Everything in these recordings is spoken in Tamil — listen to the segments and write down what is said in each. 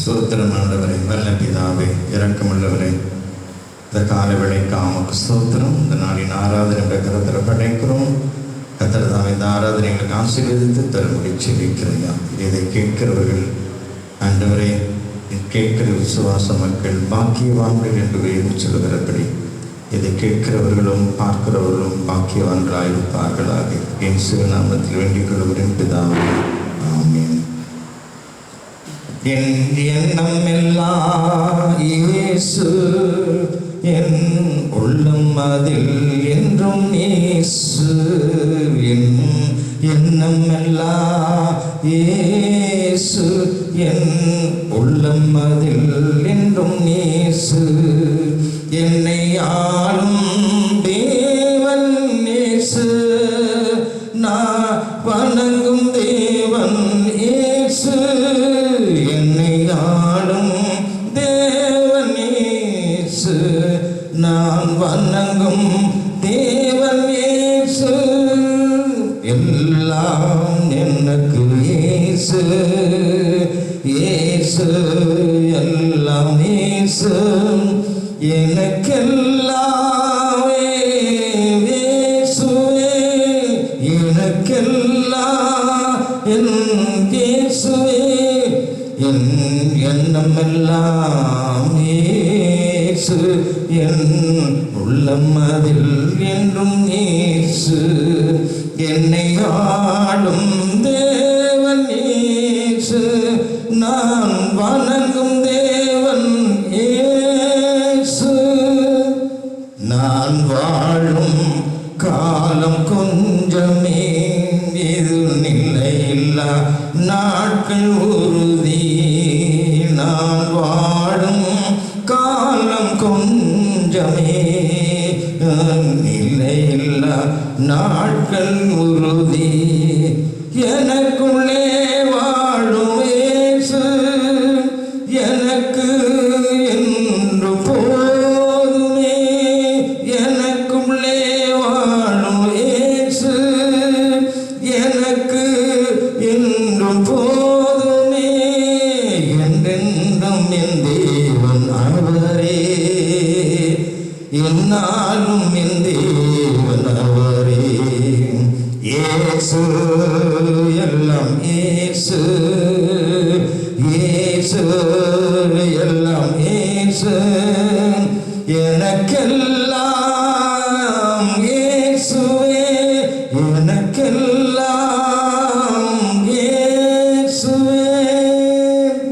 ஸ்தோத்திரம் ஆண்டவரே, நல்ல பிதாவே, இரக்கமுள்ளவரே, இந்த கால வேளைக்காக உமக்கு ஸ்தோத்திரம். இந்த நாளின் ஆராதனை கரத்தில் படைக்கிறோம். கர்த்தர் இந்த ஆராதனை எங்களுக்கு ஆசீர்வதித்து தரும்படி செபிக்கிறோம். இதை கேட்கிறவர்கள் ஆண்டவரே, கேட்கிற விசுவாச மக்கள் பாக்கியவான்கள் என்று வேறு சொல்லுகிறபடி இதை கேட்கிறவர்களும் பார்க்கிறவர்களும் பாக்கியவான்களாயிருப்பார்களாக. என் சிவநாமத்தில் வேண்டிக் கொள்கிறேன் பிதாவே, ஆமென். என் எண்ணம் எல்லாம் இயேசு, என் உள்ளம் அதில் என்றும் இயேசு. என் எண்ணம் எல்லாம் இயேசு, என் உள்ளம் அதில் என்றும் இயேசு. என்னை ஆளும் தேவன் இயேசு, நான் வணங்கும் தேவன் இயேசு. என்னை ஆளும் தேவன் இயேசு, நான் வணங்கும் தேவன் இயேசு. எல்லாம் எனக்கு இயேசு, இயேசு எல்லாம் இயேசு. எனக்கெல்லாமே இயேசுவே, எனக்கெல்லாம் என் இயேசுவே. என் எண்ணம் எல்லாம் இயேசு, என் உள்ளம் அதில் என்றும் இயேசு. என்னை ஆளும் தேவன் இயேசு, நான் வணங்கும் தேவன் இயேசு. நான் வாழும் காலம் கொஞ்சமே, இது நிலையில்லா நாட்கள் உறுதி. நான் வாழும் காலம் கொஞ்சமே, நிலையில்லா நாட்கள் உறுதி. எனக்குள்ளே வாழும் இயேசு, எனக்கு என்று போதுமே. எனக்குள்ளே வாழும் இயேசு, எனக்கு என்றும் போதுமே. என்றென்றும் என் தேவன் அவரே, என்னாலும் என் தேவன் அவரே. இயேசு எல்லாம் இயேசு, இயேசு எல்லாம் இயேசு. எனக்கெல்லாம் இயேசுவே, எனக்கெல்லாம் இயேசுவே.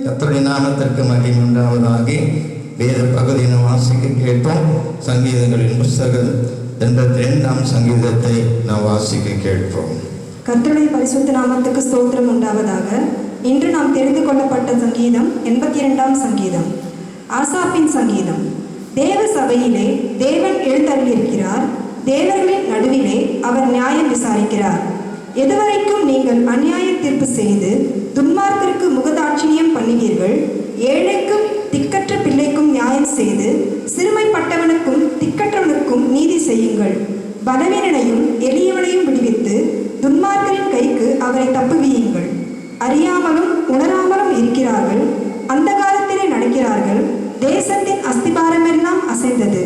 கர்த்தருடைய நாமத்திற்கு மகிமை உண்டாவதாக. வேத பகுதியினை வாசிக்க கேட்போம். சங்கீதங்களின் புஸ்தகம் 82ஆம் சங்கீதத்தை நாம் வாசிக்க கேட்போம். கர்த்தருடைய பரிசுத்த நாமத்துக்கு ஸ்தோத்திரம் உண்டாவதாக. இன்று நாம் தெரிந்து கொள்ளப்பட்ட சங்கீதம் 82ஆம் சங்கீதம், ஆசாப்பின் சங்கீதம். தேவ சபையிலே தேவன் எழுந்தருளியிருக்கிறார், தேவர்களின் நடுவிலே அவர் நியாயம் விசாரிக்கிறார். எதுவரைக்கும் நீங்கள் அநியாய தீர்ப்பு செய்து துன்மார்க்கருக்கு முகதாட்சிணியம் பண்ணுவீர்கள்? ஏழைக்கும் திக்கற்ற பிள்ளைக்கும் நியாயம் செய்து சிறுமைப்பட்டவனுக்கும் திக்கற்றவனுக்கும் நீதி செய்யுங்கள். பலவீனனையும் எளியவனையும் விடுவித்து துன்மார்க்கரின் கைக்கு அவரை தப்புவியுங்கள். அறியாமலும் உணராமலும் இருக்கிறார்கள், அந்த காலத்திலே நடக்கிறார்கள். தேசத்தின் அஸ்திபாரமெல்லாம் அசைந்தது.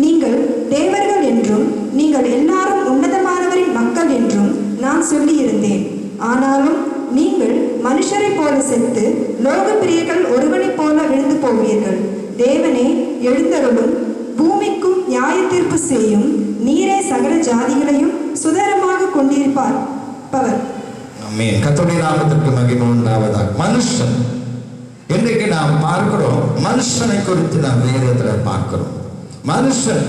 நீங்கள் தேவர்கள் என்றும் நீங்கள் எல்லாரும் உன்னதமானவரின் மக்கள் என்றும் நான் சொல்லியிருந்தேன். ஆனாலும் நீங்கள் மனுஷரை போல செத்து லோக பிரியர்கள் ஒருவனைப் போல விழுந்து போவீர்கள். தேவனே எழுந்தருளும், பூமிக்கும் நியாய தீர்ப்பு செய்யும். நீரே சகல ஜாதிகளையும் சுதரமாக கொண்டிருப்பார் பவர். ஆமென். கர்த்தருடைய நாமத்திற்கு மகிமை உண்டாவதாக. மனுஷன் இன்றைக்கு நாம் பார்க்கிறோம், மனுஷனை குறித்து நாம் வேதத்தில் பார்க்கிறோம். மனுஷன்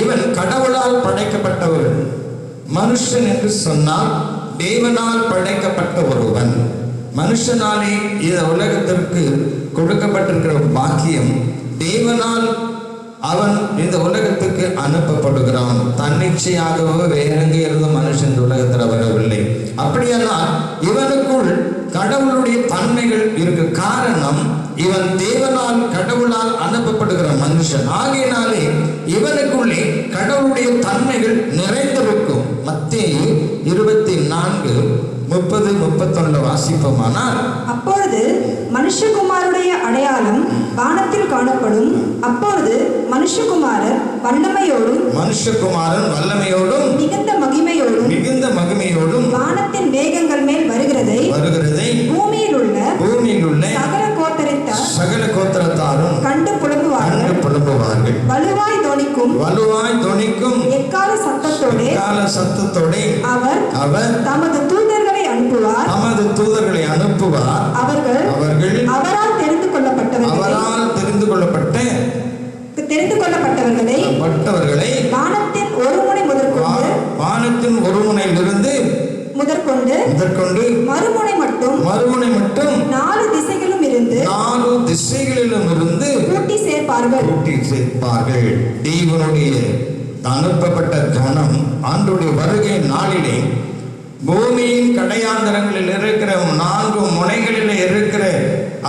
இவன் கடவுளால் படைக்கப்பட்டவர். மனுஷன் என்று சொன்னால் தேவனால் படைக்கப்பட்ட ஒருவன். மனுஷனாலே இந்த உலகத்திற்கு கொடுக்கப்பட்டிருக்கிற பாக்கியம், தேவனால் அவன் இந்த உலகத்துக்கு அனுப்பப்படுகிறான். தன்னிச்சையாகவோ வேற எங்கே இருந்து மனுஷன் இந்த உலகத்தில் வரவில்லை. அப்படியானால் இவனுக்குள் கடவுளுடைய தன்மைகள் இருக்கு. காரணம், இவன் தேவனால் கடவுளால் அனுப்பப்படுகிற மனுஷன். ஆகையினாலே இவனுக்குள்ளே கடவுளுடைய தன்மைகள் நிறைந்திருக்கும். மத்தேயு 24:30-31 வாசிப்போமானால், அப்பொழுது மனுஷகுமாருடைய அடையாளம் அப்பொழுது மனுஷகுமாரன் வல்லமையோடும் மிகுந்த மகிமையோடும் வானத்தின் மேகங்கள் மேல் வருகிறதை பூமியில் உள்ள சகல கோத்திரத்தாரும் கண்டு புலம்புவார்கள். வலுவாய் தொனிக்கும் எக்கால சத்தத்தோடே அவர் தமது தூதர்களை அனுப்புவார். அவர்கள் அவரால் தெரிந்து கொள்ளப்பட்டவர்களை வானத்தின் ஒரு முனையிலிருந்து முதற்கொண்டு மறுமுனை மட்டும் 4 திசைகளிலும் இருந்து கூட்டி சேர்ப்பார்கள். தேவனுடைய அனுப்பப்பட்ட கணம் ஆண்டுடைய வருகை நாளிலே பூமியின் கடையாந்தரங்களில் இருக்கிற 4 முனைகளில் இருக்கிற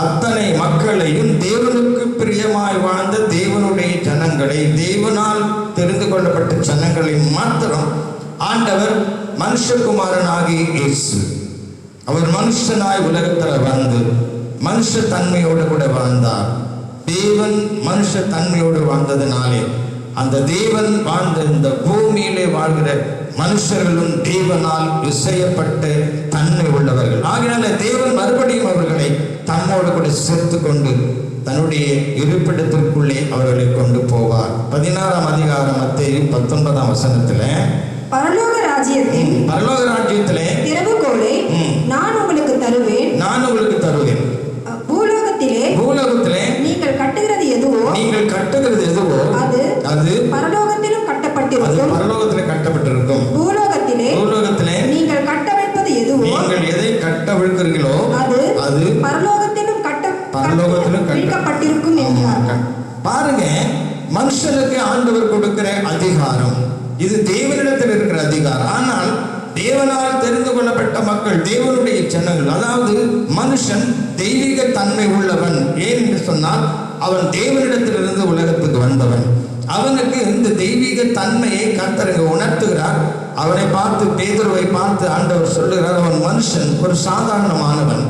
அத்தனை மக்களையும் தேவனுக்கு பிரியமாய் வாழ்ந்த தேவனுடைய ஜனங்களை, தேவனால் தெரிந்து கொள்ளப்பட்ட ஜனங்களை மாத்திரம் ஆண்டவர் மனுஷகுமாரனாகிய இயேசு அவர் மனுஷனாய் உலகத்தில் வந்து மனுஷ தன்மையோடு கூட வாழ்ந்தார். தேவன் மனுஷ தன்மையோடு வாழ்ந்ததினாலே அந்த தேவன் வாழ்ந்த இந்த பூமியிலே வாழ்கிற மனுஷர்களும் தேவனால் இசையப்பட்ட தன்மை உள்ளவர்கள். ஆகினால தேவன் மறுபடியும் அவர்களை தன்னோடு கூட சேர்த்து கொண்டு தன்னுடைய இருப்பிடத்திற்குள்ளே அவர்களை கொண்டு போவார். 16ஆம் அதிகாரம் மத்தேயு 19ஆம் வசனத்துல பரலோக ராஜ்யத்திலே திறவுகோலை நான் உங்களுக்கு தருவேன். பூலோகத்திலே நீங்கள் கட்டுகிறது எதுவோ அது பரலோகத்திலும் கட்டப்பட்டிருக்கும். பூலோகத்திலே நீங்கள் கட்டவிழ்ப்பது எதுவோ நீங்கள் எதை கட்டவிழ்க்கிறீர்களோ அது பரலோகத்திலும் கட்டப்பட்டிருக்கும் என்றார். பாருங்க, மனுஷனுக்கு ஆண்டவர் கொடுக்கிற அதிகாரம் இது தேவனிடத்தில் இருக்கிற அதிகாரம். ஆனால் தேவனால் தெரிந்து கொள்ளப்பட்ட மக்கள், தேவனுடைய ஜனங்கள், அதாவது மனுஷன் தெய்வீக தன்மை உள்ளவன். ஏன் என்று சொன்னால் அவன் தேவனிடத்திலிருந்து உலகத்துக்கு வந்தவன். அவனுக்கு இந்த தெய்வீக தன்மையை கர்த்தர் உணர்த்துகிறார். அவனை பார்த்து, பேதுருவை பார்த்து ஆண்டவர் சொல்லுகிறார், அவன் மனுஷன், ஒரு சாதாரணமானவன்.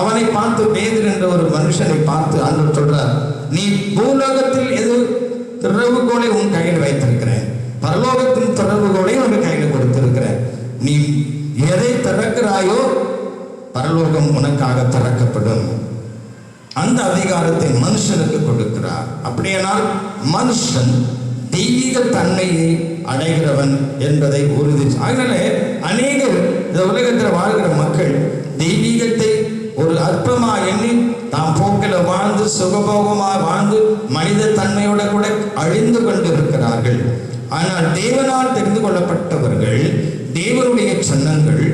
அவனை பார்த்து, பேதுரு என்ற ஒரு மனுஷனை பார்த்து ஆண்டவர் சொல்றார், நீ பூலோகத்தில் எது திறவுகோலை உன் கையில் வைத்திருக்கிறேன், பரலோகத்தின் திறவுகோலை உன் கையில் கொடுத்திருக்கிறேன். நீ எதை திறக்கிறாயோ பரலோகம் உனக்காக திறக்கப்படும். அந்த அதிகாரத்தை மனுஷனுக்கு கொடுக்கிறார். அப்படியானால் மனுஷன் தெய்வீக தன்மையை அடைகிறவன் என்பதை உறுதி. அதனால அநேகர் இந்த உலகத்தில் வாழ்கிற மக்கள் தெய்வீகத்தை ஒரு அற்பமா எண்ணி தாம் போக்கில் வாழ்ந்து சுகபோகமாக வாழ்ந்து மனித தன்மையோட கூட அழிந்து கொண்டு இருக்கிறார்கள். ஆனால் தேவனால் தெரிந்து கொள்ளப்பட்டவர்கள், தேவனுடைய சின்னங்கள்,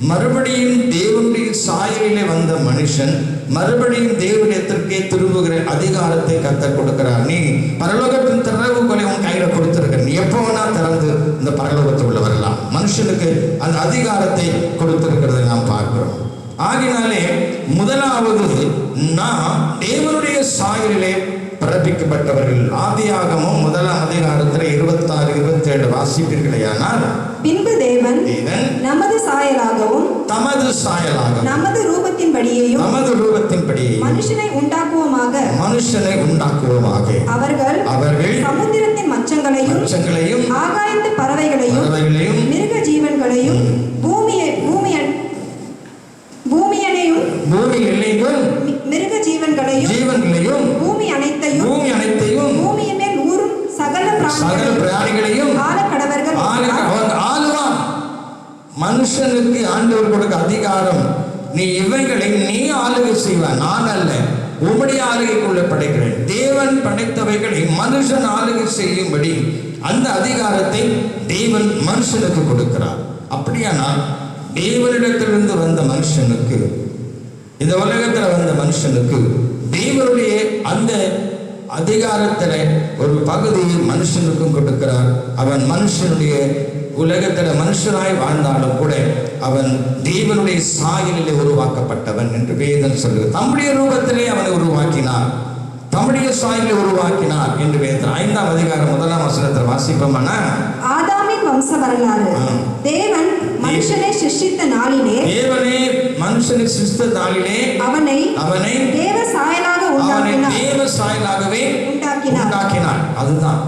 மறுபடியும் தேவனுடைய சாயலிலே வந்த மனுஷன் மறுபடியும் தேவனிடத்திற்கே திரும்புகிற அதிகாரத்தை கர்த்தர் கொடுக்கிறார். நீ பரலோகத்தின் திறவுகோலை உன் கையில கொடுத்திருக்க, நீ எப்போ வேணா திறந்து இந்த பரலோகத்துக்குள்ள வரலாம். மனுஷனுக்கு அந்த அதிகாரத்தை கொடுத்திருக்கிறதை நாம் பார்க்கிறோம். ஆகினாலே முதலாவது நாம் தேவனுடைய சாயலிலே பிறப்பிக்கப்பட்டவர்கள். ஆதியாகமம் 1ஆம் அதிகாரத்தில் 26, 27 வாசிப்பீர்களேயானால், பின்பு தேவன் நமது சாயலாகவும் நமது ரூபத்தின்படியேயும் மனுஷனை உண்டாக்குவோமாக. அவர்கள் சமுத்திரத்தின் மச்சங்களையும் ஆகாயத்து பறவைகளையும் மிருக ஜீவன்களையும் மிருக ஜீவன்களையும் பூமி அனைத்தையும் பூமியின் மேல் ஊறும் சகல பிராணிகளையும் ஆளக்கடவர்கள். ஆளுவான். மனுஷனுக்கு ஆண்டவர் கொடுக்க அதிகாரம், நீ இவைகளை நீ ஆளுகை செய்வான், நான் அல்ல, உம்முடைய ஆளுகைக்குள்ள படைக்கிறேன். தேவன் படைத்தவைகளை மனுஷன் ஆளுகை செய்யும்படி அந்த அதிகாரத்தை தேவன் மனுஷனுக்கு கொடுக்கிறார். அப்படியானால் தேவனிடத்திலிருந்து வந்த மனுஷனுக்கு, இந்த உலகத்தில் வந்த மனுஷனுக்கு தேவனுடைய அந்த அதிகாரத்தில் ஒரு பகுதியை மனுஷனுக்கும் கொடுக்கிறார். அவன் மனுஷனுடைய உலகத்தில் மனுஷனாய் வாழ்ந்தாலும் கூட அவன் தேவனுடைய சாயலிலே உருவாக்கப்பட்டவன் என்று வேதம் சொல்லுகிறது. தம்முடைய ரூபத்திலே அவனை உருவாக்கினார், தம்முடைய சாயலை உருவாக்கினார் என்று வேதம் 5ஆம் அதிகாரம் 1ஆம் வசனத்தில் வாசிப்போம்னா, ஆதாமின் வம்ச வரலாறு. தேவன் மனுஷனை சிருஷ்டித்த நாளிலே அவனை தேவ சாயலாக உண்டாக்கினார். தேவ சாயலாகவே உண்டாக்கினார். உண்டாக்கினார். அதுதான்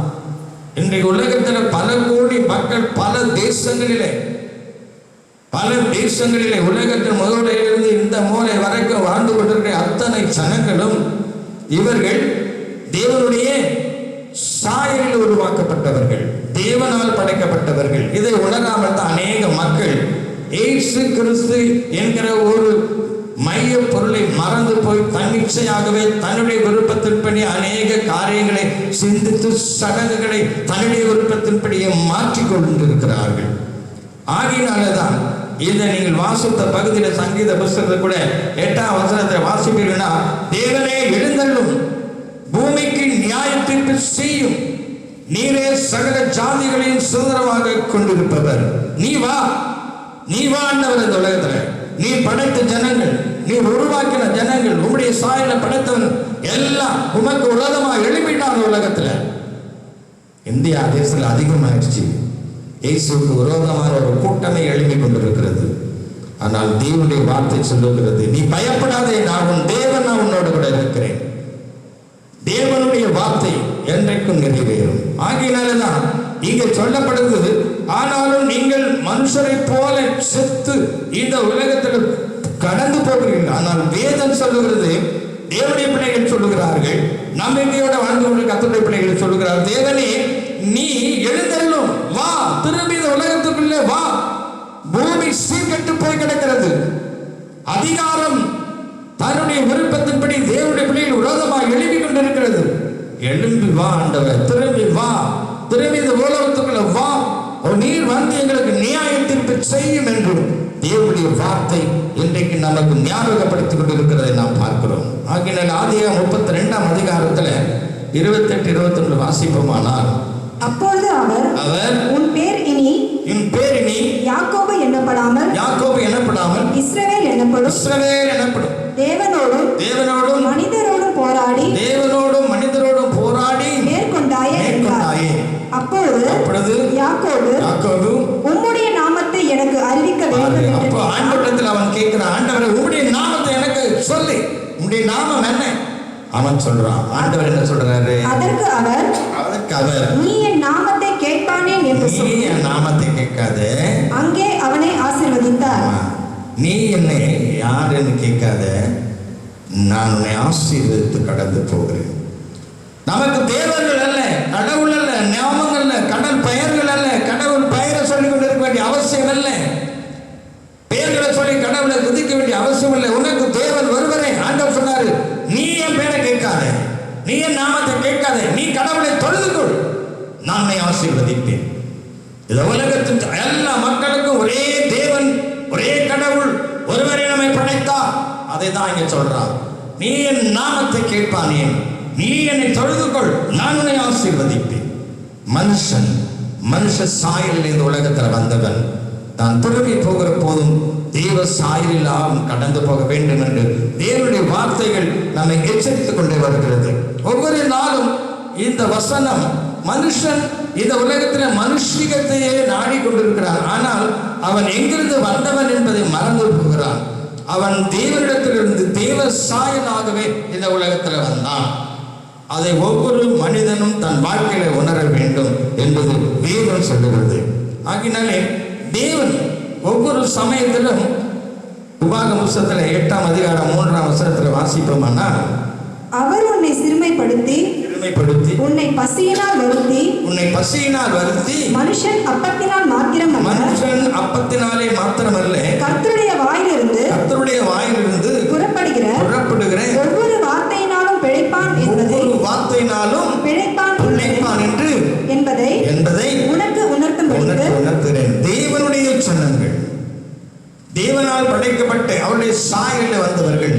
இன்றைக்கு உலகத்தில் பல கோடி மக்கள் பல தேசங்களிலே உலகத்தின் மூலையிலிருந்து இந்த மூலை வரைக்கும் வாழ்ந்து கொண்டிருக்கிற அத்தனை ஜனங்களும் இவர்கள் தேவனுடைய சாயலில் உருவாக்கப்பட்டவர்கள், தேவனால் படைக்கப்பட்டவர்கள். இதை உணராமல் தான் அநேக மக்கள் இயேசு கிறிஸ்து என்கிற ஒரு மைய பொருளை மறந்து போய் தன்னிச்சையாகவே தன்னுடைய விருப்பத்தின்படி அநேக காரியங்களை சிந்தித்து சடங்குகளை தன்னுடைய விருப்பத்தின்படியே மாற்றிக்கொண்டிருக்கிறார்கள். ஆகினால்தான் இதை நீங்கள் வாசித்த பகுதியில் சங்கீத புஸ்தகத்தை கூட 8ஆம் வசனத்தில் வாசிப்பீர்கள்னா, தேவனே எழுந்தள்ளும், பூமிக்கு நியாய தீர்ப்பு செய்யும், நீரே சகல ஜாதிகளையும் சுதந்திரமாக கொண்டிருப்பவர். நீ வா ஆண்டவர். இந்த உலகத்துல நீ படைத்த ஜனங்கள், நீ உருவாக்கின ஜனங்கள், உம்முடைய சாயல படைத்தவன் எல்லாம் உமக்கு விரோதமாக எழுப்பிட்டாங்க. உலகத்துல இந்தியா தேசத்துல அதிகமாயிடுச்சு. இயேசுக்கு விரோதமான ஒரு கூட்டமே எழுப்பி கொண்டிருக்கிறது. ஆனால் தேவனுடைய வார்த்தை சொல்லுகிறது, நீ பயப்படாதே, நான் உன் தேவன், நான் உன்னோடு கூட இருக்கிறேன். தேவனுடைய வார்த்தை என்றைக்கும் நிறைவேறும். ஆகினால்தான் இங்கே சொல்லப்படுகிறது, ஆனாலும் நீங்கள் மனுஷரை போல செத்து இந்த உலகத்தில் கடந்து போகிறீர்கள். ஆனால் வேதம் சொல்லுகிறது, தேவனுடைய பிள்ளைகள் சொல்லுகிறார்கள், நம்பிக்கையோட வாழ்ந்து கொண்டு கர்த்தருடைய பிள்ளைகள் சொல்லுகிறார், தேவனே நீ எழுந்தள்ளும், வா, திரும்பி இந்த உலகத்துக்குள்ளே வா. பூமி சீர்கெட்டு போய் கிடக்கிறது. அதிகாரம் தன்னுடைய விருப்பத்தின்படி தேவனுடைய பிள்ளைகள் விரோதமாக எழுப்பி கொண்டிருக்கிறது. எழும்பி வா ஆண்டவர், திரும்பி வா, திரும்பி இந்த உலகத்துக்குள்ள வா, நீர் வந்து எங்களுக்கு நியாய தீர்ப்பு செய்யும் என்று தேவனுடைய வார்த்தை இன்றைக்கு நமக்கு ஞாபகப்படுத்திக் கொண்டிருக்கிறதை நாம் பார்க்கிறோம். ஆகினால் ஆதியாகமம் 32ஆம் அதிகாரத்துல 28-21 வாசிப்போமானால், அப்பொழுது அவர் உன் பேர் இனி யாக்கோபு எண்ணப்படாமல் இஸ்ரவேல் எனப்படும். தேவனோடும் மனிதரோடும் போராடி மேற்கொண்டாயே. அப்பொழுது யாக்கோபு உம்முடைய நாமத்தை எனக்கு அறிவிக்க வேண்டும் என்று ஆண்டவரிடத்தில் அவன் கேட்கிறான், ஆண்டவரே உம்முடைய நாமத்தை எனக்கு சொல்லி, உம்முடைய நாமம் என்ன? அவன் சொல்றான். ஆண்டவர் என்ன சொல்றாரு? அதற்கு அவர் நீ என் நாமத்தை கேட்பானேன் என்று சொல்லி, நீ என் நாமத்தை கேட்காதே, அங்கே அவனை ஆசீர்வதித்தார். நீ என்னை யாருன்னு கேட்காத, நான் உன்னை ஆசீர்வதித்து கடந்து போகிறேன். நமக்கு தேவர்கள் அல்ல, கடவுள் அல்ல, நாமங்கள் அல்ல, கடல் பெயர்கள் அல்ல, கடவுள் பெயரை சொல்லிக் கொண்டிருக்க வேண்டிய அவசியம் அல்ல, பெயர்களை சொல்லி கடவுளை குதிக்க வேண்டிய அவசியம் இல்லை. உனக்கு தேவன் ஒருவரே. ஆண்டவர் சொன்னாரு, நீ என் பேரை கேட்காத, நீ என் நாமத்தை கேட்காத, நீ கடவுளை தொழுதுகொள், நான் உன்னை ஆசீர்வதிப்பேன். இந்த உலகத்தின் எல்லா மக்களுக்கும் ஒரே தேவன், ஒரே கடவுள் ஒருவரை நம்மை படைத்தார். அதை தான் இங்க சொல்றான். நீ என் நாமத்தை கேட்பானேன், நீ என்னை தொழுதுகொள், நான் உன்னை ஆசீர்வதிப்பேன். மனுஷ சாயலில் இந்த உலகத்தில் வந்தவன் தான் திரும்பி போகிற போதும் தேவ சாயலில் அவன் கடந்து போக வேண்டும் என்று தேவனுடைய வார்த்தைகள் நம்மை எச்சரித்துக் கொண்டே வருகிறது. ஒவ்வொரு நாளும் இந்த வசனம், மனுஷன் இந்த உலகத்தில் மனுஷிகத்தையே நாடிக்கொண்டிருக்கிறான். ஆனால் அவன் எங்கிருந்து வந்தவன் என்பதை மறந்து போகிறான். அவன் தேவனிடத்திலிருந்து தேவ சாயலாகவே இந்த உலகத்தில் வந்தான். அதை ஒவ்வொரு மனிதனும் தன் வாழ்க்கையில உணர வேண்டும் என்பது வேதம் சொல்லுகிறது. ஆகினாலே தேவன் ஒவ்வொரு சமயத்திலும், உபாகம புத்தகத்தில் 8ஆம் அதிகாரம் 3ஆம் வசனத்தில் வாசிப்போமானா, அவர் உன்னை சிறுமைப்படுத்தி உன்னை பசியினால் வருத்தி மனுஷன் அப்பத்தினாலே மாத்திரமல்ல கர்த்தருடைய வாயிலிருந்து புறப்படுகிற ஒவ்வொரு வார்த்தையினாலும் பிழைப்பான் என்பதை உனக்கு உணர்த்துகிறேன். தேவனுடைய சொன்னங்கள், தேவனால் படைக்கப்பட்ட அவருடைய சாயலில் வந்தவர்கள்,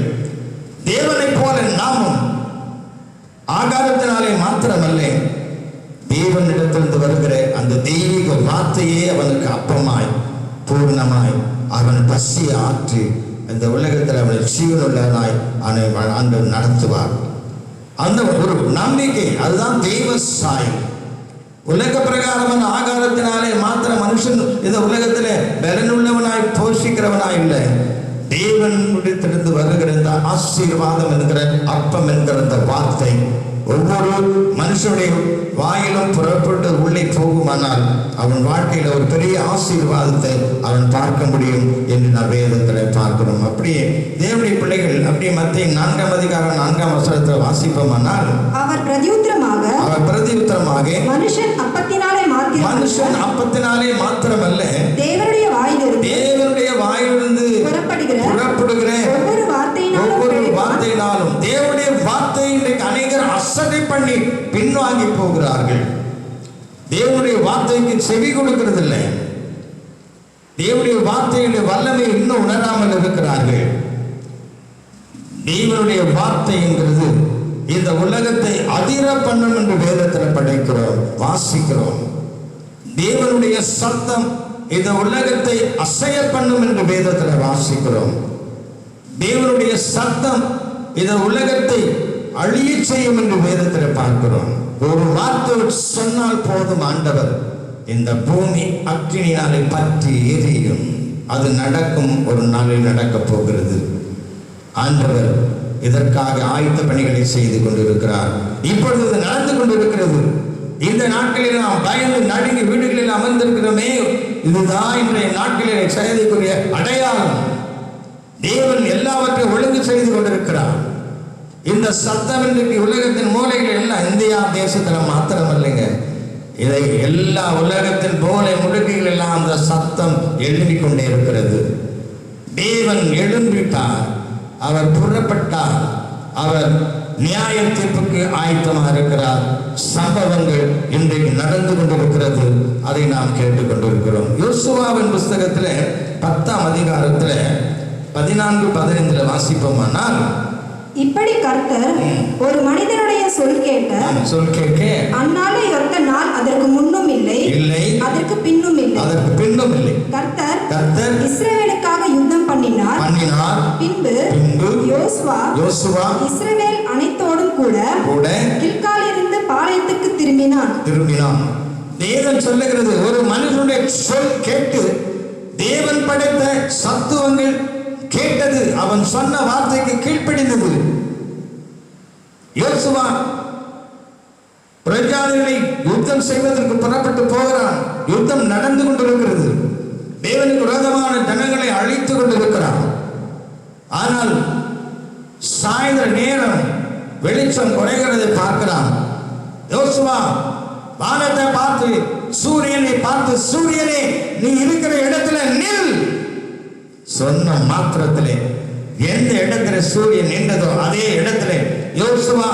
தேவனை போல நாமும் ஆகாரத்தினாலே மாத்திரமல்ல, தேவனிடத்திலிருந்து வருகிற அந்த தெய்வீக வார்த்தையே அவனுக்கு அப்பமாய் பூர்ணமாய் அவன் பசி ஆற்றி இந்த உலகத்தில் அவனை ஜீவனுள்ளவனாய் அவனை நடத்துவார். அந்த ஒரு நம்பிக்கை, அதுதான் தெய்வ சாயல். உலக பிரகாரமான ஆகாரத்தினாலே மாத்திர மனுஷன் இந்த உலகத்தில் பலனுள்ளவனாய் போஷிக்கிறவனாய் இல்லை. தேவனிடத்திலிருந்து வருகிற இந்த ஆசீர்வாதம் என்கிற அப்பம் என்கிற இந்த வார்த்தை வார்த்தை ஒவ்வொரு மனுஷனுடைய வாயிலும் புறப்பட்டு உள்ளே போகுமானால் அவன் வாழ்க்கையில ஒரு பெரிய ஆசீர்வாதத்தை அவன் பார்க்க முடியும் என்று நான் வேதத்தில் பார்க்கிறோம். அப்படியே தேவனுடைய பிள்ளைகள் அப்படியே மத்திய 4ஆம் அதிகாரம் 4ஆம் வசனத்தை வாசிப்போமானால் அவர் பிரதியுத்தரமாக மனுஷன் அப்பத்தினாலே மாத்திரமல்ல தேவனுடைய வாயிலிருந்து புறப்படுகிற ஒவ்வொரு வார்த்தையினாலும். தேவனுடைய வார்த்தை இன்றைக்கு அநேகர் அசட்டை பண்ணி பின்வாங்கி போகிறார்கள். தேவனுடைய வார்த்தைக்கு செவி கொடுக்கிறதில்லை. தேவனுடைய வார்த்தையுடைய வல்லமை இன்னும் உணராமல் இருக்கிறார்கள். தேவனுடைய வார்த்தை என்கிறது இந்த உலகத்தை அதிர பண்ணும் என்று வேதத்தில் படிக்கிறோம், வாசிக்கிறோம். தேவனுடைய சத்தம் இந்த உலகத்தை அசைய பண்ணும் என்று வேதத்தில் வாசிக்கிறோம். தேவனுடைய சத்தம் இந்த உலகத்தை அழிய செய்யும் என்று வேதத்தில் பார்க்கிறோம். ஒரு வார்த்தை சொன்னால் போதும், ஆண்டவர் இந்த பூமி அக்கினியாலை பற்றி எரியும். அது நடக்கும், ஒரு நாளில் நடக்கப் போகிறது. ஆண்டவர் இதற்காக ஆயத்த பணிகளை செய்து கொண்டிருக்கிறார். இப்பொழுது இது நடந்து கொண்டிருக்கிறது. இந்த நாட்களில் நாம் பயந்து நடுங்கி வீடுகளில் அமர்ந்திருக்கிறோமே, இதுதான் இன்றைய நாட்களில் செய்திக்குரிய அடையாளம். தேவன் எல்லாவற்றையும் ஒழுங்கு செய்து கொண்டிருக்கிறார். இந்த சத்தம் இன்றைக்கு உலகத்தின் மூலைகள் எல்லாம் இந்தியா தேசத்தில் மாத்திரம் இல்லைங்க, இதை எல்லா உலகத்தின் மூலை முடுக்குகள் எல்லாம் அந்த சத்தம் எழும்பிக் கொண்டே இருக்கிறது. தேவன் எழும்பிட்டார், அவர் புறப்பட்டார், அவர் நியாய தீர்ப்புக்கு ஆயத்தமாக இருக்கிறார். சம்பவங்கள் இன்றைக்கு நடந்து கொண்டிருக்கிறது, அதை நாம் கேட்டுக்கொண்டிருக்கிறோம். யோசுவாவின் புஸ்தகத்தில் 10ஆம் அதிகாரத்தில் 14-15 வாசிப்போமானால், இப்படி கர்த்தர் ஒரு மனிதனுடைய சொல் கேட்க அந்நாளை ஒத்த நாள் அதற்கு முன்னும் இல்லை, அதற்கு பின்னும் இல்லை. கர்த்தர் இஸ்ரவேலுக்காக யுத்தம் பண்ணினார். பின்பு யோசுவா இஸ்ரவேல் அனைத்தோடும் கூட கில்காலிலிருந்து பாளையத்துக்கு திரும்பினான். தேவன் சொல்லுகிறது, ஒரு மனிதனுடைய சொல் கேட்டு தேவன் படைத்த சத்துவங்கள் கேட்டது, அவன் சொன்ன வார்த்தைக்கு கீழ்ப்படிந்தது. யோசுவா பிரஜாதிகளை யுத்தம் செய்வதற்கு புறப்பட்டு போகிறான். யுத்தம் நடந்து கொண்டிருக்கிறது. தேவனுக்கு விரோதமான ஜனங்களை அழித்துக் கொண்டிருக்கிறான். ஆனால் சாயந்தர நேரம் வெளிச்சம் குறைகிறதை பார்க்கிறான். யோசுவா வானத்தை பார்த்து சூரியனை பார்த்து, சூரியனே நீ இருக்கிற இடத்துல நில். சொன்ன மாத்திரத்திலே எந்த இடத்துல சூரியன் நின்றதோ அதே இடத்துல யோசுவா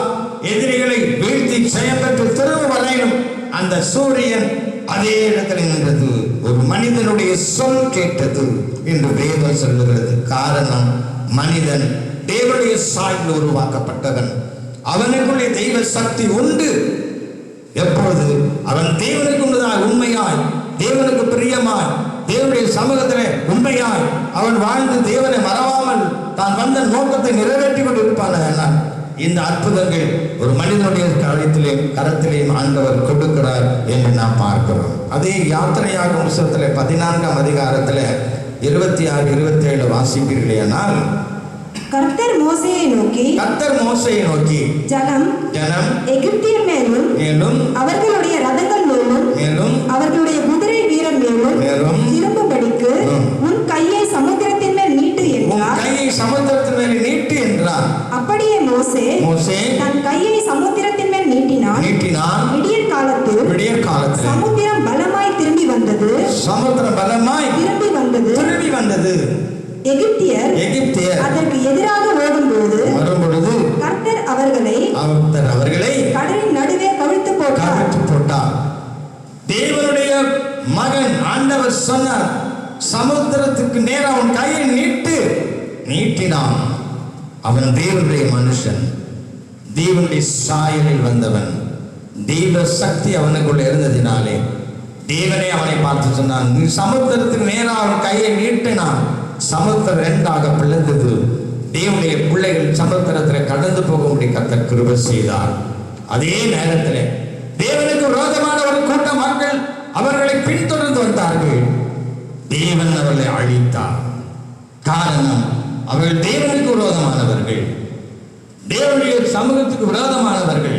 எதிரிகளை வீழ்த்தி ஜெயம் பெற்று திரும்ப வரையும் அந்த சூரியன் அதே இடத்துல நின்றது. ஒரு மனிதனுடைய சொல் கேட்டது என்று வேதம் சொல்லுகிறது. காரணம், மனிதன் தேவனுடைய சாயலில் உருவாக்கப்பட்டவன். அவனுக்குள்ளே தெய்வ சக்தி உண்டு. எப்பொழுது அவன் தேவனுக்கு உண்மையாய், தேவனுக்கு பிரியமாய், தேவனுடைய சமூகத்திலே உண்மையாய் அவன் வாழ்ந்து தேவனை மறவாமல் தான் வந்த நோக்கத்தை நிறைவேற்றி கொண்டு இருப்பான். இந்த அற்புதங்கள் ஒரு மனிதனுடைய கரத்திலேயும் ஆண்டவர் கொடுக்கிறார் என்று நாம் பார்க்கிறோம். அதே யாத்திரையாகும் புத்தகத்தில் 14ஆம் அதிகாரத்தில் 26-27 வாசிப்பீர்களேனால், கர்த்தர் மோசேயை நோக்கி ஜனம் எகிப்தியர் மேலும் அவர்களுடைய ரதங்கள் மேலும் அவர்களுடைய குதிரை வீரர் மேலும் திரும்பும்படிக்கு உன் கையை சமுத்திரத்தின் மேல் நீட்டு என்றார். அப்படியே மோசே தன் கையை சமுத்திரத்தின் மேல் நீட்டினான். விடியற் காலத்தில் சமுத்திரம் பலமாய் திரும்பி வந்தது. எகிப்தியர் அதற்கு எதிராக வரும்பொழுது கர்த்தர் அவர்களை கடலின் நடுவே கவிழ்த்து போட்டார். தேவனுடைய மகன் ஆண்டவர் சொன்னார், சமுத்திரத்துக்கு நேரம் அவன் கையை நீட்டினான். அவன் தேவனுடைய மனுஷன், தேவனுடைய சாயலில் வந்தவன். தெய்வ சக்தி அவனுக்குள்ள இருந்ததினாலே தேவனே அவனை பார்த்து சொன்னான், நீ சமுத்திரத்துக்கு நேரம் அவன் கையை நீட்டினான். சமுத்திரம் 2ஆக பிளந்தது. தேவனுடைய பிள்ளைகள் சமுத்திரத்தில் கடந்து போகும்படி கர்த்தர் கிருபை செய்தார். அதே நேரத்தில் தேவனுக்கு விரோதமான ஒரு கூட்ட மக்கள் அவர்களை பின்தொடர்ந்து வந்தார்கள். தேவன் அவர்களை அழித்தார். காரணம், அவர்கள் தேவனுக்கு விரோதமானவர்கள். தேவனுடைய சமூகத்துக்கு விரோதமானவர்கள்,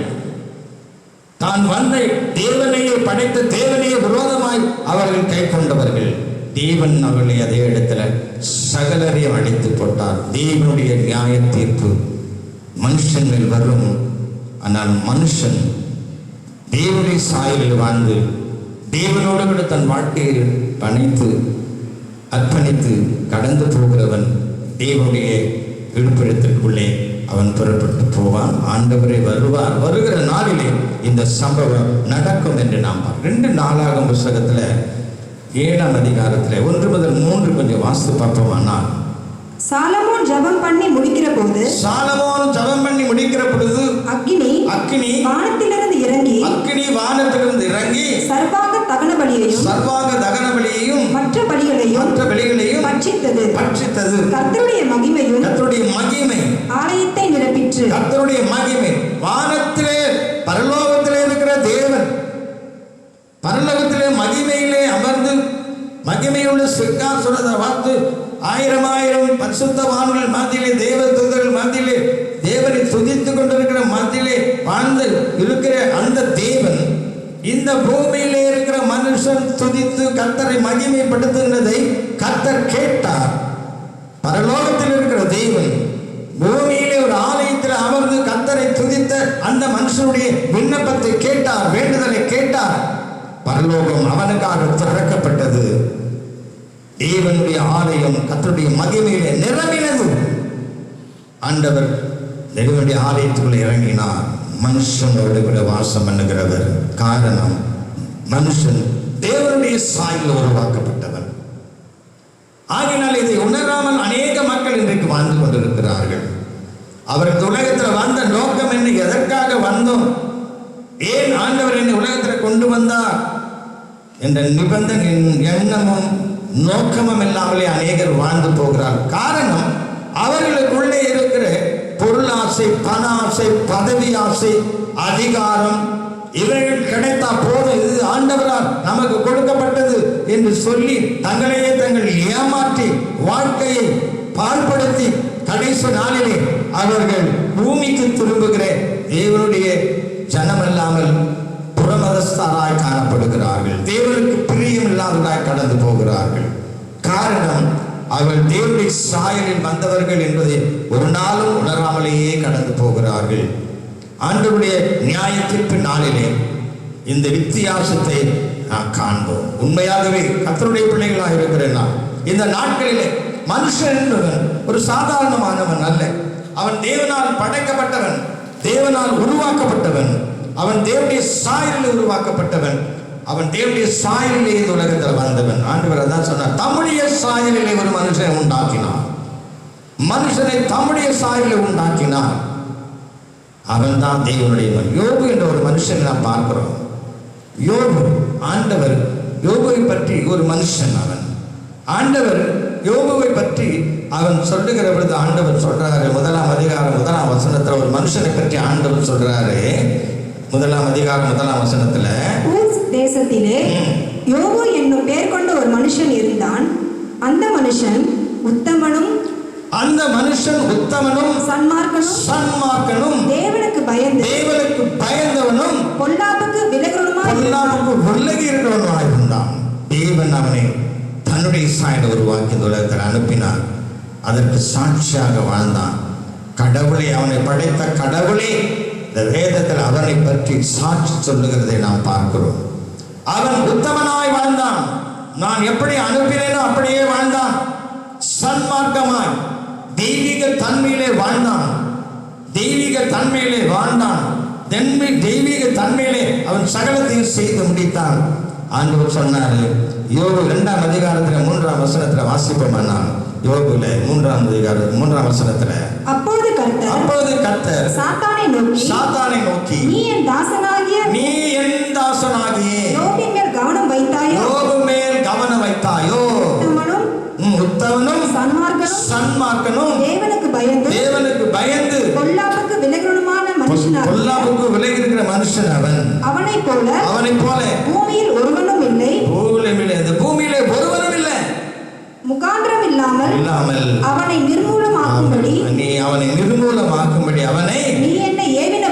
தான் வந்த தேவனையே படைத்த தேவனையே விரோதமாய் அவர்கள் கை கொண்டவர்கள். தேவன் அவர்களை அதே இடத்துல சகலரையும் அடித்து போட்டார். தேவனுடைய நியாய தீர்ப்பு மனுஷன் மேல் வரும். ஆனால் மனுஷன் தேவனுடைய சாயலில் வாழ்ந்து தேவனோடு கூட தன் வாழ்க்கையை அர்ப்பணித்து கடந்து போகிறவன் தேவனுடைய விடுப்பிடத்திற்குள்ளே அவன் புறப்பட்டு போவான். ஆண்டவரே வருவார். வருகிற நாளிலே இந்த சம்பவம் நடக்கும் என்று நாம் 2 நாளாகும் புஸ்தகத்தில் 7ஆம் அதிகாரத்தில் 1 முதல் 3 கொஞ்சம் வாசித்து பார்ப்போமானால், சாலமோன் ஜெபம் பண்ணி முடிக்கிற பொழுது அக்கினி வானத்திலிருந்து இறங்கி சர்வாங்க தகன பலியையும் மற்ற பலிகளையும் பட்சித்தது. கர்த்தருடைய மகிமை ஆலயத்தை நிரப்பிற்று. கர்த்தருடைய மகிமை வானத்திலே பரலோகத்திலே இருக்கிற தேவன் பரலோகத்திலே மகிமையிலே அமர்ந்து மகிமையுள்ள சிங்காசனத்தை பார்த்து 1000 பரிசுத்தவான்கள் மத்தியிலே தேவதூதர்கள் மத்தியிலே தேவனை துதித்துக் கொண்டிருக்கிற மத்தியிலே வாழ்ந்து இருக்கிற அந்த தேவன் இந்த பூமியிலே இருக்கிற மனுஷன் துதித்து கர்த்தரை மகிமைப்படுத்துகிறதை கர்த்தர் கேட்டார். பரலோகத்தில் இருக்கிற தேவன் பூமியிலே ஒரு ஆலயத்தில் அமர்ந்து கர்த்தரை துதித்த அந்த மனுஷனுடைய விண்ணப்பத்தை கேட்டார், வேண்டுதலை கேட்டார். பரலோகம் அவனுக்காக திறக்கப்பட்டது. தேவனுடைய ஆலயம் கர்த்தருடைய மகிமையிலே நிரம்பினது. ஆண்டவர் தேவனுடைய ஆலயத்துக்குள்ளே இறங்கினார். மனுஷனோடு கூட வாசம் பண்ணுகிறவர். காரணம், மனுஷன் தேவனுடைய சாயலில் உருவாக்கப்பட்டவன். ஆகினால் இதை உணராமல் அநேக மக்கள் இன்றைக்கு வாழ்ந்து கொண்டிருக்கிறார்கள். அவர்கள் உலகத்தில் வந்த நோக்கம் என்ன? எதற்காக வந்தோம்? ஏன் ஆண்டவர் என்னை உலகத்தில் கொண்டு வந்தார் என்ற நிபந்தனை எண்ணமும் நோக்கமும் இல்லாமலே அநேகர் வாழ்ந்து போகிறார். காரணம், அவர்களுக்குள்ளே இருக்கிற பொருளாசை, பண ஆசை, பதவி ஆசை, அதிகாரம், இவர்கள் கிடைத்தா போதும், இது ஆண்டவரால் நமக்கு கொடுக்கப்பட்டது என்று சொல்லி தங்களையே தங்கள் ஏமாற்றி வாழ்க்கையை பாழ்படுத்தி கடைசி நாளிலே அவர்கள் பூமிக்கு திரும்புகிற தேவனுடைய ஜனமல்லாமல் புறமதஸ்தராய் காணப்படுகிறார்கள். தேவனுக்கு பிரியம் இல்லாதவராய் கடந்து போகிறார்கள். காரணம், அவர்கள் தேவனுடைய சாயலில் வந்தவர்கள் என்பதை ஒரு நாளும் உணராமலேயே கடந்து போகிறார்கள். ஆண்டவருடைய நியாய தீர்ப்பு நாளிலே இந்த வித்தியாசத்தை நாம் காண்போம். உண்மையாகவே கர்த்தருடைய பிள்ளைகளாக இருக்கிற நாம் இந்த நாட்களிலே மனுஷன் என்பவன் ஒரு சாதாரணமானவன் அல்ல. அவன் தேவனால் படைக்கப்பட்டவன், தேவனால் உருவாக்கப்பட்டவன், அவன் தேவனுடைய சாயலில் உருவாக்கப்பட்டவன், அவன் தேவனுடைய சாயலிலே இந்த உலகத்தில் வந்தவன். ஆண்டவர் அதான் சொன்னார், தம்முடைய சாயலிலே ஒரு மனுஷனை உண்டாக்கினார். மனுஷனை தம்முடைய சாயலிலே உண்டாக்கினார். அவன் தான் தேவனுடைய மகன். யோபு என்ற ஒரு மனுஷனை நாம் பார்க்கிறோம். யோபு, ஆண்டவர் யோபுவை பற்றி ஒரு மனுஷன் அவன். ஆண்டவர் யோபுவை பற்றி அவன் சொல்லுகிற பொழுது ஆண்டவர் சொல்றாரு, 1ஆம் அதிகாரம் 1ஆம் வசனத்துல ஒரு மனுஷனை பற்றி ஆண்டவர் சொல்றாரு. 1ஆம் அதிகாரம் 1ஆம் வசனத்துல, தேசத்திலே யோபு என்னும் பெயர் கொண்ட ஒரு மனுஷன் இருந்தான். அந்த மனுஷன் உத்தமனும் சன்மார்க்கனும் தேவனுக்கு பயந்தவனும் பொல்லாப்புக்கு விலகி இருக்கிறவனுமாய் இருந்தான். தேவன் அவனை தன்னுடைய சாயலை உருவாக்கி இந்த உலகத்தில் அனுப்பினார். அதற்கு சாட்சியாக வாழ்ந்தான். கடவுளை, அவனை படைத்த கடவுளே இந்த வேதத்தில் அவனை பற்றி சாட்சி சொல்லுகிறதை நாம் பார்க்கிறோம். அவன் உத்தமனாய் வாழ்ந்தான். நான் எப்படி அனுப்பினேனோ அப்படியே வாழ்ந்தான். சன்மார்க்கமாய் தெய்வீக தன்மையிலே வாழ்ந்தான். தெய்வீக தன்மையிலே அவன் சகலத்தையும் செய்து முடித்தான். ஆண்டவர் சொன்னார், யோபு 2ஆம் அதிகாரத்தில் 3ஆம் வசனத்தில் வாசிப்போம்னா, யோபுல 3ஆம் அதிகாரம் 3ஆம் வசனத்துல, அப்பொழுது கர்த்தர் சாத்தானை நோக்கி நீ என் தாசனாகிய யோபின் மேல் கவனம் வைத்தாயோ உத்தமனும் சன்மார்க்கனும் தேவனுக்கு பயந்து பொல்லாப்புக்கு விலகி இருக்கிற மனுஷன் அவன். அவனைப் போல பூமியில் ஒருவனும் இல்லை, முகாந்திரம் இல்லாமல் அவனை நிர்மூலமாக்கும்படி அவனை நீ என்னை ஏவின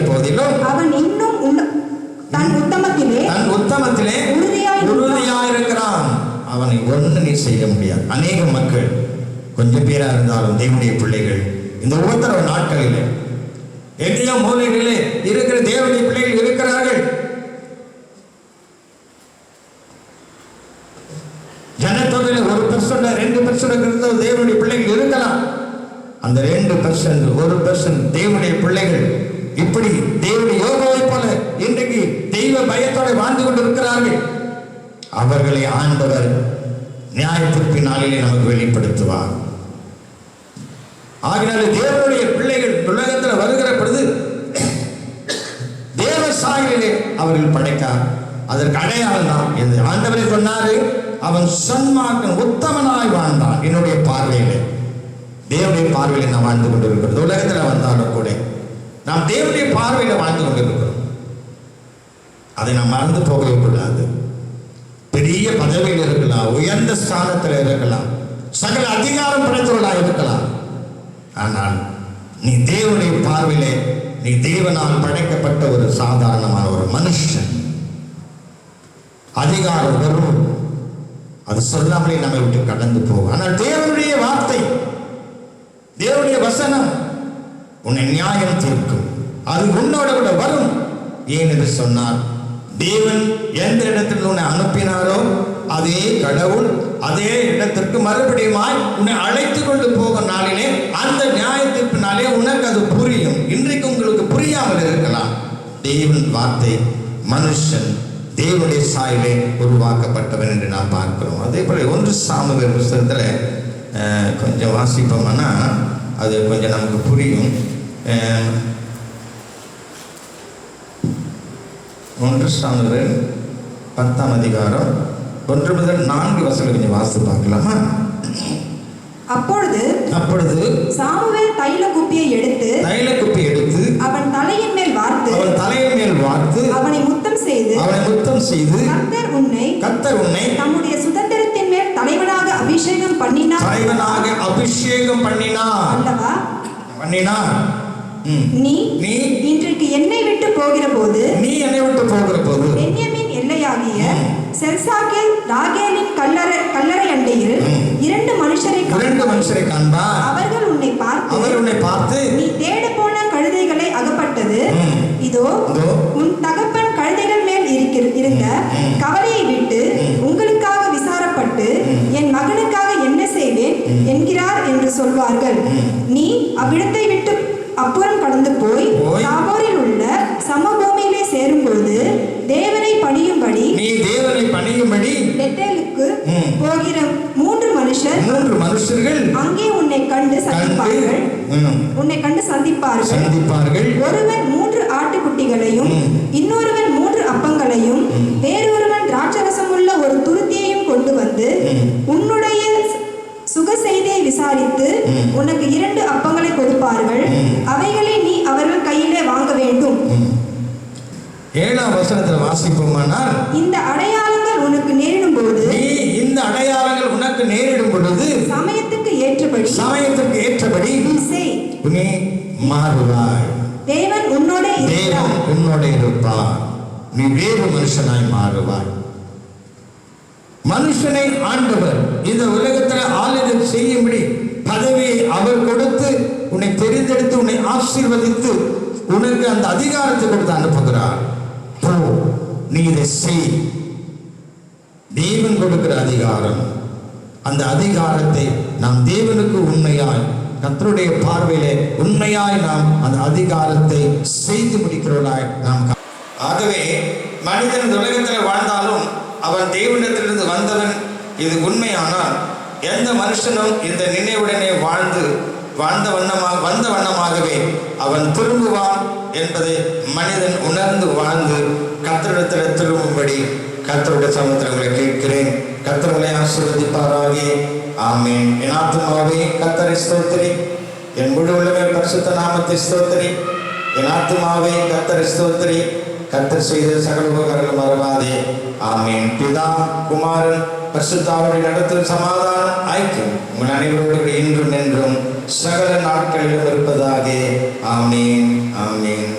போதிலும் அவன் இன்னும் தன் உத்தமத்திலே உறுதியாயிருக்கிறான். அவனை ஒன்று நீ செய்ய முடியாது. அநேக மக்கள் கொஞ்சம் பேரா இருந்தாலும் தேவனுடைய பிள்ளைகள் இந்த உபத்திரவ நாட்களிலே எங்கேயோ மூலைகளிலே இருக்கிற தேவனுடைய பிள்ளைகள் இருக்கிறார்கள். ஜனத்தொகையில் 1% 2% தேவனுடைய பிள்ளைகள் இருக்கலாம். அந்த 2% 1% தேவனுடைய பிள்ளைகள் இப்படி தேவனுடைய யோகாவை போல இன்றைக்கு தெய்வ பயத்தோட வாழ்ந்து கொண்டிருக்கிறார்கள். அவர்களை ஆண்டவர் நியாயத்திற்கு நாளிலே நமக்கு வெளிப்படுத்துவார். ஆகினால தேவனுடைய பிள்ளைகள் உலகத்தில் வருகிற பொழுது தேவ சாயலிலே அவர்கள் படைக்கார். அதற்கு அடையாளம் தான் என்று ஆண்டவரை சொன்னாரு. அவன் சன்மார்க்கன் உத்தமனாய் வாழ்ந்தான். என்னுடைய பார்வையிலே தேவனுடைய பார்வையில நாம் வாழ்ந்து கொண்டிருக்கிறோம். உலகத்தில் வந்தாலும் கூட நாம் தேவனுடைய பார்வையில வாழ்ந்து கொண்டிருக்கிறோம். அதை நாம் மறந்து போகவே கூடாது. பெரிய பதவியில் இருக்கலாம், உயர்ந்த ஸ்தானத்தில் இருக்கலாம், சகல அதிகாரம் படைத்தவர்களாக இருக்கலாம். ஆனால் நீ தேவனுடைய பார்வையிலே நீ தேவனால் படைக்கப்பட்ட ஒரு சாதாரணமான ஒரு மனுஷன். அதிகாரம் வரும், அது சொல்லாமலே நம்மை விட்டு கடந்து போகும். ஆனால் தேவனுடைய வார்த்தை, தேவனுடைய வசனம் உன்னை நியாயம் தீர்க்கும். அது உன்னோட கூட வரும். ஏன் என்று சொன்னார், தேவன் எந்த இடத்தில் உன்னை அனுப்பினாரோ அதே கடவுள் அதே இடத்திற்கு மறுபடியுமாய் உன்னை அழைத்து கொண்டு போகும் நாளிலே அந்த நியாயத்திற்குனாலே உனக்கு அது புரியும். இன்றைக்கு உங்களுக்கு புரியாமல் இருக்கலாம். தேவன் வார்த்தை மனுஷன் தேவனுடைய சாயலே உருவாக்கப்பட்டவன் என்று நாம் பார்க்கிறோம். அதே போல 1 சாமுவேல் புத்தகத்தில் கொஞ்சம் வாசிப்போம்னா அது கொஞ்சம் நமக்கு புரியும். 1 சாமுவேல் 10ஆம் அதிகாரம் 1 முதல் 4 வசனங்களை கொஞ்சம் வாசித்து பார்க்கலாமா? அப்பொழுது சாமுவேல் தைல குப்பியை எடுத்து அவன் தலையின் மேல் வார்த்து அவனை முத்தம் செய்து கர்த்தர் உன்னை தம்முடைய சுதந்திரத்தின் மேல் தலைவனாக அபிஷேகம் பண்ணினார் அல்லவா? நீ இன்றைக்கு என்னை விட்டு போகிற போது பென்யமீன் எல்லையாகிய செல்சாகில் ராகேலின் கல்லறை அண்டையில் 2 மனுஷரை காண்பார். அவர்கள் உன்னை பார்த்து நீ தேட போன கழுதைகளை அகப்பட்டது. இதோ உன் தகப்பன் கழுதைகள் மேல் இருந்த கவலையை விட்டு உங்களுக்காக விசாரப்பட்டு என் மகனுக்காக என்ன செய்வேன் என்கிறார் என்று சொல்வார்கள். நீ அவ்விடத்தை விட்டு அப்புறம் கடந்து போய் தாபோரில் உள்ள சமபூமியிலே சேரும்போது தேவனை பணியும்படி பெத்தேலுக்கு போகிற 3 மனுஷர்கள் அங்கே உன்னை கண்டு சந்திப்பார்கள். ஒருவன் 3 ஆட்டுக்குட்டிகளையும் இன்னொருவன் 3 அப்பங்களையும் வேறொருவன் திராட்சரசமுள்ள ஒரு துருத்தியையும் கொண்டு வந்து உன்னுடைய சுக செய்தியை விசாரித்து உனக்கு 2 அப்பங்களை கொடுப்பார்கள். அவைகளை நீ அவர்கள் கையிலே வாங்க வேண்டும். 7ஆம் வசனத்தில் வாசிப்போமானால் இந்த அடையாளங்கள் உனக்கு நேரிடும் பொழுது சமயத்துக்கு ஏற்றபடி நீ மாறுவாய். தேவன் உன்னோட இருப்பார். நீ வேறு மனுஷனாய் மாறுவாய். மனுஷனை ஆண்டவர் இந்த உலகத்தில் ஆளுகை செய்யும்படி பதவியை அவர் கொடுத்து உன்னை தெரிந்தெடுத்து உன்னை ஆசீர்வதித்து உனக்கு அந்த அதிகாரத்தை கொடுத்து அனுப்புகிறார். நீ இதை செய். தேவன் கொடுக்கிற அதிகாரம், அந்த அதிகாரத்தை நாம் தேவனுக்கு உண்மையாய் கர்த்தருடைய பார்வையிலே உண்மையாய் நாம் அந்த அதிகாரத்தை செய்து முடிக்கிறவர்களாய் நாம். ஆகவே மனிதன் இந்த உலகத்தில் வாழ்ந்தாலும் அவன் தேவனிடத்திலிருந்து வந்தவன். இது உண்மையானால் எந்த மனுஷனும் இந்த நினைவுடனே வந்த வண்ணமாகவே அவன் திரும்புவான் என்பதை மனிதன் உணர்ந்து வாழ்ந்து கர்த்தரிடத்தில் திரும்பும்படி கர்த்தருடைய சமுத்திரங்களை கேட்கிறேன். கர்த்தர்களை ஆசீர்வதிப்பாராக. ஆமென். என் ஆத்துமாவே கர்த்தரை ஸ்தோத்திரி, என் முழு உள்ளமே பரிசுத்த நாமத்தை ஸ்தோத்திரி. என் ஆத்துமாவே கர்த்தரை ஸ்தோத்திரி, கர்த்தர் செய்த சகல உபகாரங்களும் மறவாதே. ஆமீன். பிதா குமாரன் பரிசுத்தாவின் நடத்தும் சமாதானம் ஐக்கியம் உங்கள் அனைவரோடு இன்றும் என்றும் சகல நாட்களிலும் இருப்பதாக. ஆமீன். ஆமீன்.